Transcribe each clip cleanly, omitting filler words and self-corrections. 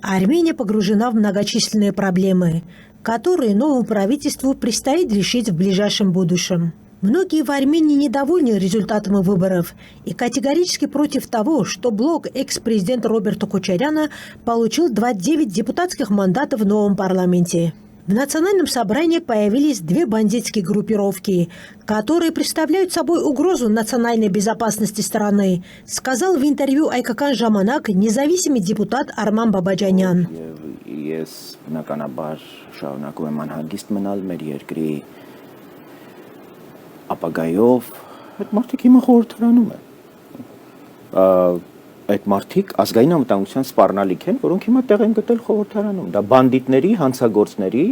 Армения погружена в многочисленные проблемы, которые новому правительству предстоит решить в ближайшем будущем. Многие в Армении недовольны результатами выборов и категорически против того, что блок экс-президента Роберта Кочаряна получил 29 депутатских мандатов в новом парламенте. В национальном собрании появились две бандитские группировки, которые представляют собой угрозу национальной безопасности страны, сказал в интервью Айкакан Жаманак независимый депутат Арман Бабаджанян. Այդ մարդիկ ազգային անվտանգության սպառնալիք են, որոնք հիմա տեղ են գտել խորհրդարանում։ Դա բանդիտների, հանցագործների,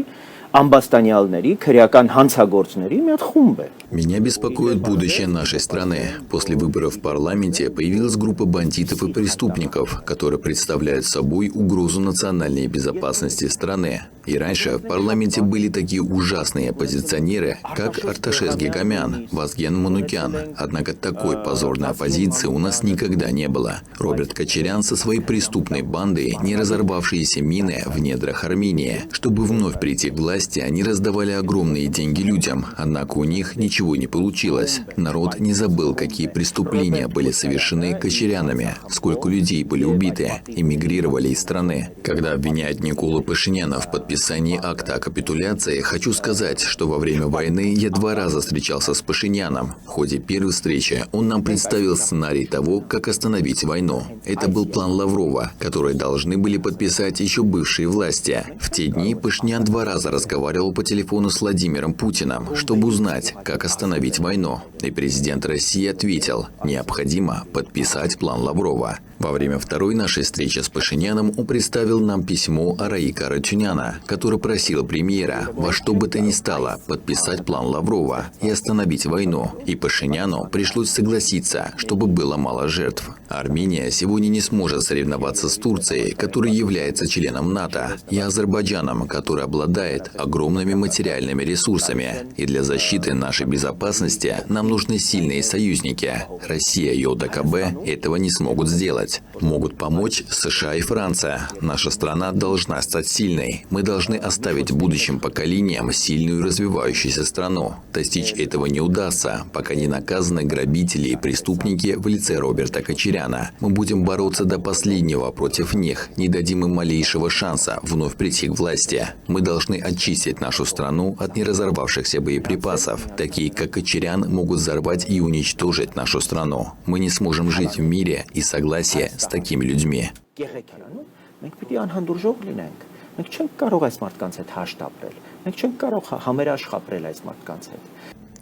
ամբաստանյալների, քրեական հանցագործների մի հատ խումբ է։ Меня беспокоит будущее нашей страны. После выборов в парламенте появилась группа бандитов и преступников, которые представляют собой угрозу национальной безопасности страны. И раньше в парламенте были такие ужасные оппозиционеры, как Арташес Гегамян, Вазген Манукян. Однако такой позорной оппозиции у нас никогда не было. Роберт Кочарян со своей преступной бандой, не разорвавшиеся мины в недрах Армении. Чтобы вновь прийти к власти, они раздавали огромные деньги людям, однако у них ничего не получилось. Народ не забыл, какие преступления были совершены Кочарянами, сколько людей были убиты, эмигрировали из страны. Когда обвиняют Николу Пашиняна в подписании акта о капитуляции, хочу сказать, что во время войны я 2 раза встречался с Пашиняном. В ходе первой встречи он нам представил сценарий того, как остановить войну. Это был план Лаврова, который должны были подписать еще бывшие власти. В те дни Пашинян 2 раза разговаривал по телефону с Владимиром Путиным, чтобы узнать, как остановить войну. И президент России ответил: необходимо подписать план Лаврова. Во время второй нашей встречи с Пашиняном он представил нам письмо Араика Арутюняна, который просил премьера во что бы то ни стало подписать план Лаврова и остановить войну. И Пашиняну пришлось согласиться, чтобы было мало жертв. Армения сегодня не сможет соревноваться с Турцией, которая является членом НАТО, и Азербайджаном, который обладает огромными материальными ресурсами. И для защиты нашей безопасности нам нужны сильные союзники. Россия и ОДКБ этого не смогут сделать. Могут помочь США и Франция. Наша страна должна стать сильной. Мы должны оставить будущим поколениям сильную и развивающуюся страну. Достичь этого не удастся, пока не наказаны грабители и преступники в лице Роберта Кочаряна. Мы будем бороться до последнего против них, не дадим им малейшего шанса вновь прийти к власти. Мы должны очистить нашу страну от неразорвавшихся боеприпасов. Такие, как Кочарян, могут взорвать и уничтожить нашу страну. Мы не сможем жить в мире и согласии с такими людьми.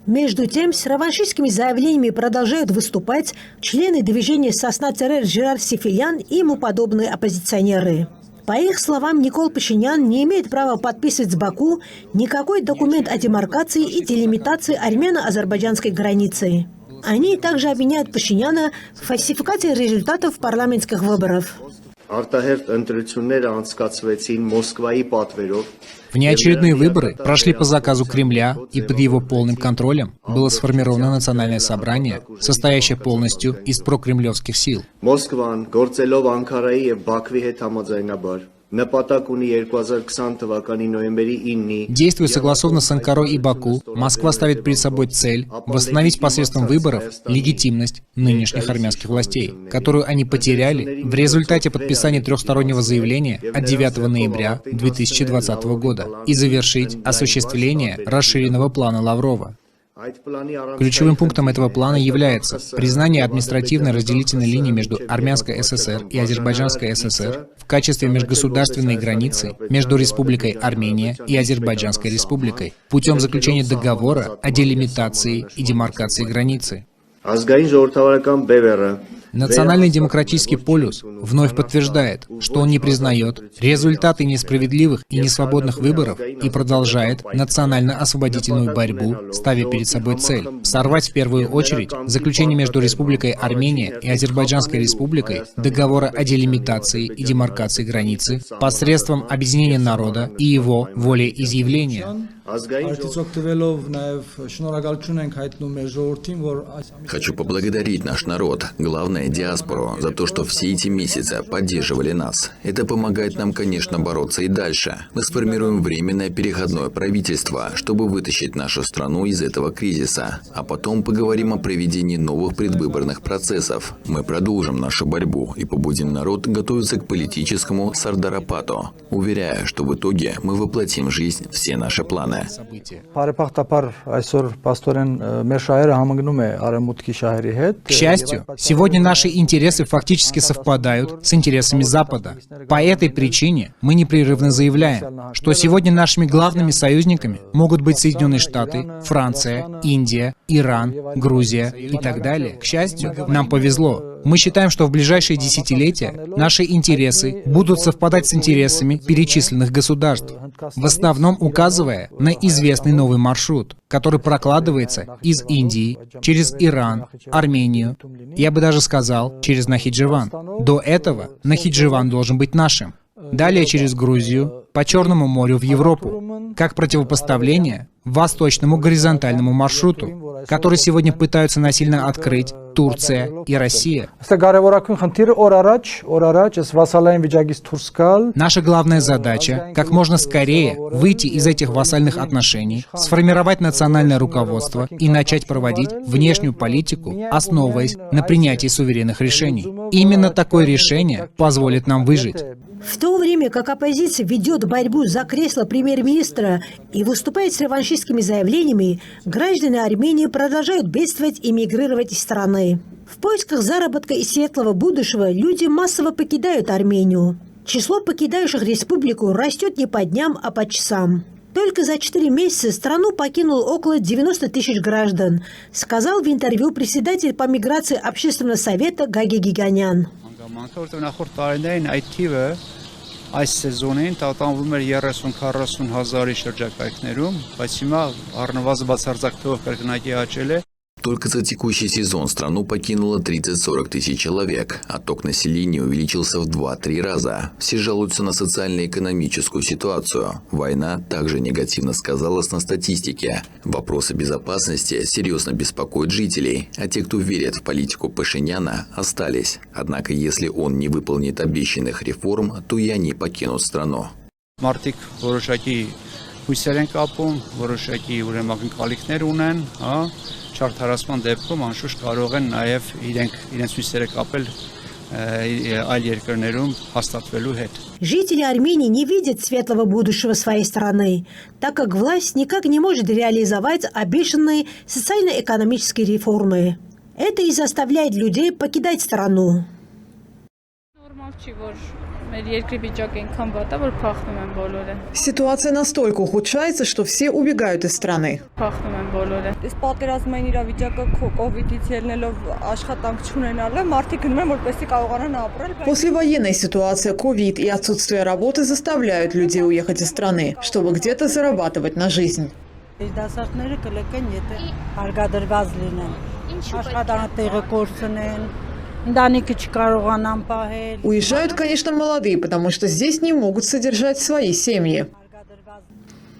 Между тем, с реваншистскими заявлениями продолжают выступать члены движения «Сосна Террер» Жерар Сефильян и ему подобные оппозиционеры. По их словам, Никол Пашинян не имеет права подписывать с Баку никакой документ о демаркации и делимитации армяно-азербайджанской границы. Они также обвиняют Пашиняна в фальсификации результатов парламентских выборов. Внеочередные выборы прошли по заказу Кремля, и под его полным контролем было сформировано национальное собрание, состоящее полностью из прокремлевских сил. Действуя согласованно с Анкарой и Баку, Москва ставит перед собой цель восстановить посредством выборов легитимность нынешних армянских властей, которую они потеряли в результате подписания трехстороннего заявления от 9 ноября 2020 года и завершить осуществление расширенного плана Лаврова. Ключевым пунктом этого плана является признание административной разделительной линии между Армянской ССР и Азербайджанской ССР в качестве межгосударственной границы между Республикой Армения и Азербайджанской Республикой путем заключения договора о делимитации и демаркации границы. Национальный демократический полюс вновь подтверждает, что он не признает результаты несправедливых и несвободных выборов и продолжает национально-освободительную борьбу, ставя перед собой цель сорвать в первую очередь заключение между Республикой Армения и Азербайджанской Республикой договора о делимитации и демаркации границы посредством объединения народа и его волеизъявления. Хочу поблагодарить наш народ. Главное благодарны диаспору за то, что все эти месяцы поддерживали нас. Это помогает нам, конечно, бороться и дальше. Мы сформируем временное переходное правительство, чтобы вытащить нашу страну из этого кризиса. А потом поговорим о проведении новых предвыборных процессов. Мы продолжим нашу борьбу и побудим народ готовиться к политическому сардарапату, уверяя, что в итоге мы воплотим в жизнь все наши планы. К счастью, сегодня наши интересы фактически совпадают с интересами Запада. По этой причине мы непрерывно заявляем, что сегодня нашими главными союзниками могут быть Соединенные Штаты, Франция, Индия, Иран, Грузия и так далее. К счастью, нам повезло. Мы считаем, что в ближайшие десятилетия наши интересы будут совпадать с интересами перечисленных государств, в основном указывая на известный новый маршрут, который прокладывается из Индии, через Иран, Армению, я бы даже сказал, через Нахидживан. До этого Нахидживан должен быть нашим. Далее через Грузию, по Черному морю в Европу, как противопоставление восточному горизонтальному маршруту, который сегодня пытаются насильно открыть Турция и Россия. Наша главная задача — как можно скорее выйти из этих вассальных отношений, сформировать национальное руководство и начать проводить внешнюю политику, основываясь на принятии суверенных решений. Именно такое решение позволит нам выжить. В то время как оппозиция ведет борьбу за кресло премьер-министра и выступает с реваншистскими заявлениями, граждане Армении продолжают бедствовать и мигрировать из страны. В поисках заработка и светлого будущего люди массово покидают Армению. Число покидающих республику растет не по дням, а по часам. Только за 4 месяца страну покинуло около 90 тысяч граждан, сказал в интервью председатель по миграции Общественного совета Гаги Гиганян. Այս սեզոնին տատանվում էր 30-40 հազարի շրջակայքներում, բայց հիմա առնվազն բացարձակ թվով կրկնակի աճել է. Только за текущий сезон страну покинуло 30-40 тысяч человек. Отток населения увеличился в 2-3 раза. Все жалуются на социально-экономическую ситуацию. Война также негативно сказалась на статистике. Вопросы безопасности серьезно беспокоят жителей, а те, кто верит в политику Пашиняна, остались. Однако, если он не выполнит обещанных реформ, то и они покинут страну. Մարդիկ որոշակի հույսեր են կապում, որոշակի ուրեմն ակնկալիքներ ունեն, հա, չարթարացման դեպքում անշուշտ կարող են նաև իրենց հույսերը կապել այլ երկրներում հաստատվելու հետ. Жители Армении не видят светлого будущего своей страны, так как власть никак не может реализовать обещанные социально-экономические реформы. Это и заставляет людей покидать страну. Ситуация настолько ухудшается, что все убегают из страны. Послевоенная ситуация, ковид и отсутствие работы заставляют людей уехать из страны, чтобы где-то зарабатывать на жизнь. Уезжают, конечно, молодые, потому что здесь не могут содержать свои семьи.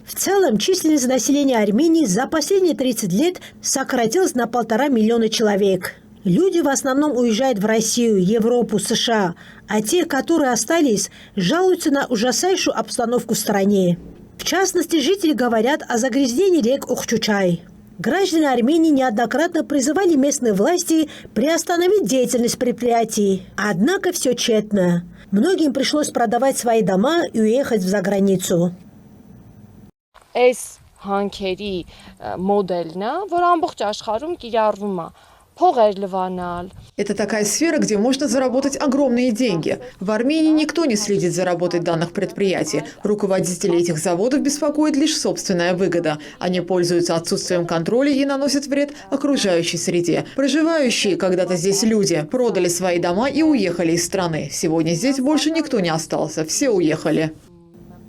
В целом, численность населения Армении за последние 30 лет сократилась на 1,5 миллиона человек. Люди в основном уезжают в Россию, Европу, США, а те, которые остались, жалуются на ужасающую обстановку в стране. В частности, жители говорят о загрязнении рек Ухчучай. Граждане Армении неоднократно призывали местные власти приостановить деятельность предприятий. Однако все тщетно. Многим пришлось продавать свои дома и уехать в заграницу. Այս հանքերի մոդելն է, որ ամբողջ աշխարհում կիրառվում է։ Փողեր լվանալ. Это такая сфера, где можно заработать огромные деньги. В Армении никто не следит за работой данных предприятий. Руководители этих заводов беспокоит лишь собственная выгода. Они пользуются отсутствием контроля и наносят вред окружающей среде. Проживающие когда-то здесь люди продали свои дома и уехали из страны. Сегодня здесь больше никто не остался, все уехали.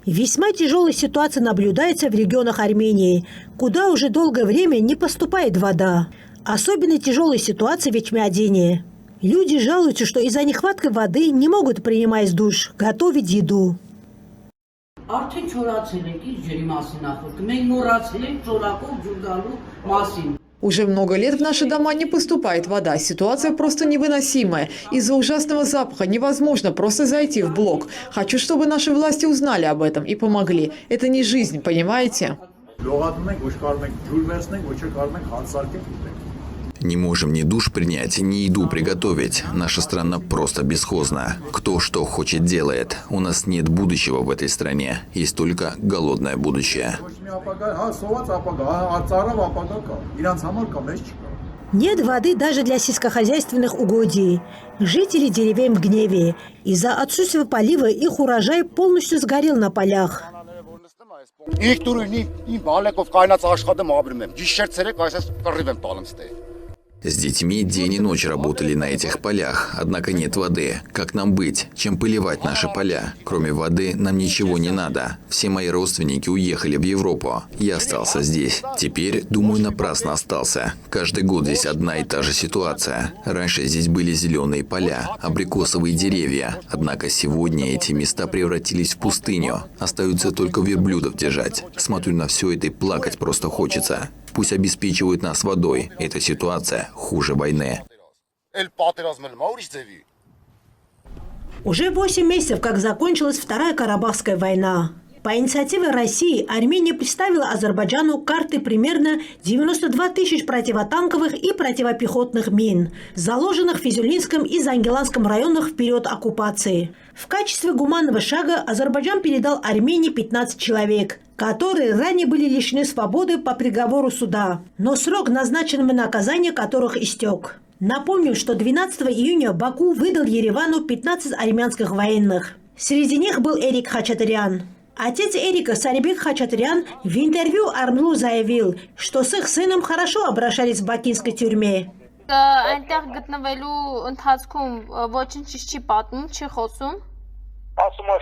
Весьма тяжелая ситуация наблюдается в регионах Армении, куда уже долгое время не поступает вода. Особенно тяжелая ситуация в Эчмиадине. Люди жалуются, что из-за нехватки воды не могут принимать душ, готовить еду. Уже много лет в наши дома не поступает вода. Ситуация просто невыносимая. Из-за ужасного запаха невозможно просто зайти в блок. Хочу, чтобы наши власти узнали об этом и помогли. Это не жизнь, понимаете? Не можем ни душ принять, ни еду приготовить. Наша страна просто бесхозна. Кто что хочет делает. У нас нет будущего в этой стране. Есть только голодное будущее. Нет воды даже для сельскохозяйственных угодий. Жители деревень в гневе. Из-за отсутствия полива их урожай полностью сгорел на полях. С детьми день и ночь работали на этих полях, однако нет воды. Как нам быть? Чем поливать наши поля? Кроме воды нам ничего не надо. Все мои родственники уехали в Европу. Я остался здесь. Теперь, думаю, напрасно остался. Каждый год здесь одна и та же ситуация. Раньше здесь были зеленые поля, абрикосовые деревья. Однако сегодня эти места превратились в пустыню. Остаются только верблюдов держать. Смотрю на все это и плакать просто хочется. Пусть обеспечивают нас водой. Эта ситуация хуже войны. Уже 8 месяцев, как закончилась Вторая Карабахская война. По инициативе России Армения представила Азербайджану карты примерно 92 тысяч противотанковых и противопехотных мин, заложенных в Физюлинском и Зангеланском районах в период оккупации. В качестве гуманного шага Азербайджан передал Армении 15 человек, которые ранее были лишены свободы по приговору суда, но срок, назначенный на наказание которых истек. Напомню, что 12 июня Баку выдал Еревану 15 армянских военных. Среди них был Эрик Хачатурян. Отец Эрика, Сарибек Хачатурян, в интервью Армлу заявил, что с их сыном хорошо обращались в бакинской тюрьме. Այնտեղ գտնվելու ընթացքում ոչինչ չի պատմում, չի խոսում։ Ասում է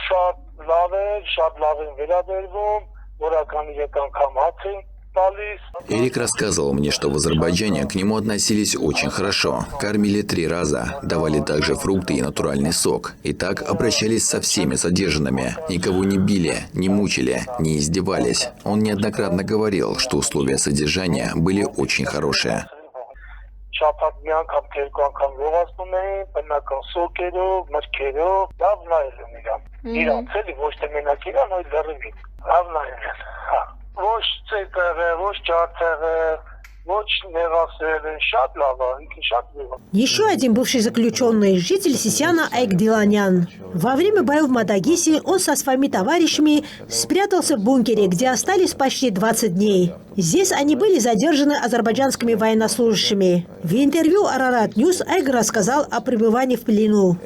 շատ լավ են վերաբերվում, որական իրական կամ հաց են տալիս։ Эрик рассказывал мне, что в Азербайджане к нему относились очень хорошо. Кормили 3 раза, давали также фрукты и натуральный сок. И так обращались со всеми задержанными. Никого не били, не мучили, не издевались. Он неоднократно говорил, что условия содержания были очень хорошие. Շաբաթ մի անգամ երկու անգամ լողացնում էին, բնական սոկերով, մրգերով, լավ նայել են իրան։ Իրանց էլի ոչ թե մենակ իրան, այլ լրիվ։ Լավ նայել են։ Հա։ Ոչ ծեկերը, ոչ ջարդերը, ոչ նեղասերը, շատ լավ է, ինքն շատ լավ է։ Еще один бывший заключенный, житель Сисяна Айк Диланян. Во время боев в Мадагисе он со своими товарищами спрятался в бункере, где остались почти 20 дней. Здесь они были задержаны азербайджанскими военнослужащими. В интервью Ararat News Айк рассказал о пребывании в плену.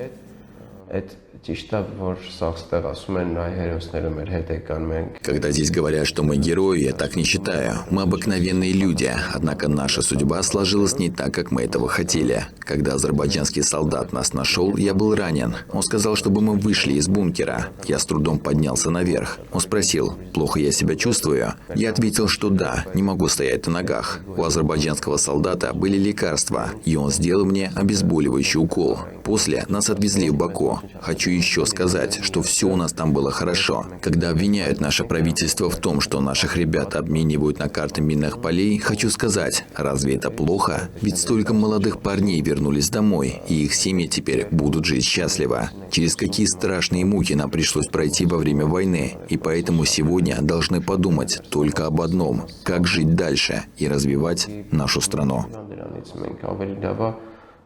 Когда здесь говорят, что мы герои, я так не считаю. Мы обыкновенные люди, однако наша судьба сложилась не так, как мы этого хотели. Когда азербайджанский солдат нас нашел, я был ранен. Он сказал, чтобы мы вышли из бункера. Я с трудом поднялся наверх. Он спросил, плохо я себя чувствую? Я ответил, что да, не могу стоять на ногах. У азербайджанского солдата были лекарства, и он сделал мне обезболивающий укол. После нас отвезли в Баку. Хочу еще сказать, что все у нас там было хорошо. Когда обвиняют наше правительство в том, что наших ребят обменивают на карты минных полей, хочу сказать, разве это плохо? Ведь столько молодых парней вернулись домой, и их семьи теперь будут жить счастливо. Через какие страшные муки нам пришлось пройти во время войны, и поэтому сегодня должны подумать только об одном – как жить дальше и развивать нашу страну.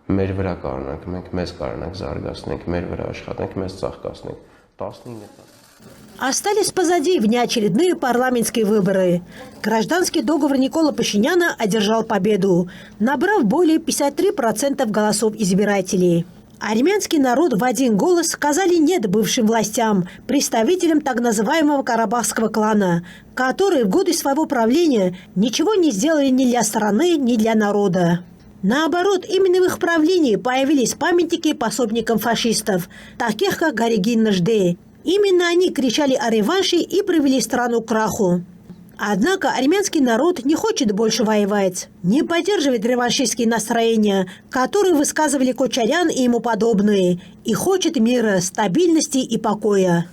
Մեր վրա կարողանանք, մենք մեզ կարողանանք զարգացնենք, մեր վրա աշխատենք, մեզ ծաղկացնենք։ 19 Остались позади внеочередные парламентские выборы. Гражданский договор Никола Пашиняна одержал победу, набрав более 53% голосов избирателей. Армянский народ в один голос сказали «нет» бывшим властям, представителям так называемого карабахского клана, которые в годы своего правления ничего не сделали ни для страны, ни для народа. Наоборот, именно в их правлении появились памятники пособникам фашистов, таких как Гаригин Нажде. Именно они кричали о реванше и привели страну к краху. Однако армянский народ не хочет больше воевать, не поддерживает реваншистские настроения, которые высказывали Кочарян и ему подобные, и хочет мира, стабильности и покоя.